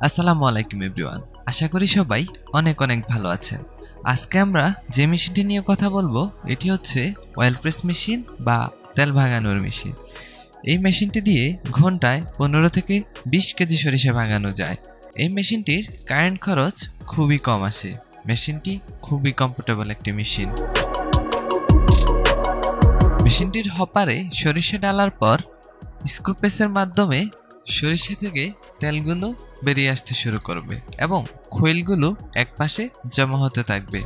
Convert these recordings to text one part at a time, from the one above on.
আসসালামু আলাইকুম এভরিওয়ান। আশা করি সবাই অনেক অনেক ভালো আছেন। আজকে আমরা যে মেশিনটি নিয়ে কথা বলবো এটি হচ্ছে অয়েল প্রেস মেশিন বা তেল ভাঙানোর মেশিন। এই মেশিনটি দিয়ে ঘন্টায় 15 থেকে 20 কেজি সরিষা ভাঙানো যায়। এই মেশিনটির কারেন্ট খরচ খুবই কম আসে। মেশিনটি খুবই কমফোর্টেবল একটি মেশিন। মেশিনটির হপারে সরিষা ডালার পর স্ক্রু প্রেসের মাধ্যমে সরিষা থেকে তেলগুলো বেরিয়ে আসতে শুরু করবে এবং খৈলগুলো একপাশে জমা হতে থাকবে।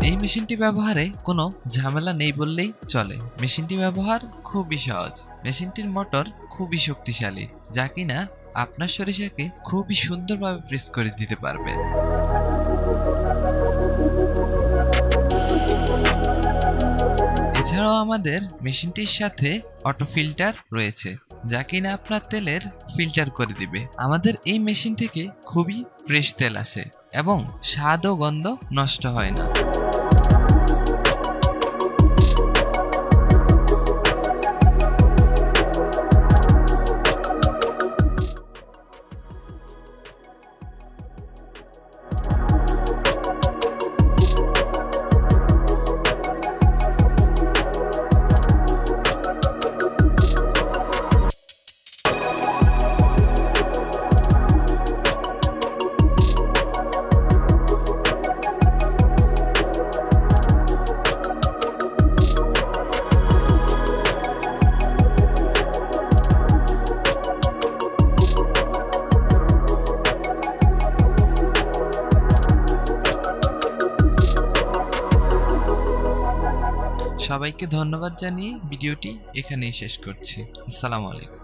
এই মেশিনটি ব্যবহারে কোনো ঝামেলা নেই বললেই চলে। মেশিনটি ব্যবহার খুবই সহজ। মেশিনটির মোটর খুবই শক্তিশালী, যা কিনা আপনার সরিষাকে খুবই সুন্দরভাবে প্রেস করে দিতে পারবে। এছাড়াও আমাদের মেশিনটির সাথে অটো ফিল্টার রয়েছে, যা কিনা আপনার তেলের ফিল্টার করে দিবে। আমাদের এই মেশিন থেকে খুবই ফ্রেশ তেল আসে এবং স্বাদ ও গন্ধ নষ্ট হয় না। সবাইকে ধন্যবাদ জানিয়ে ভিডিওটি এখানেই শেষ করছি। আসসালামু আলাইকুম।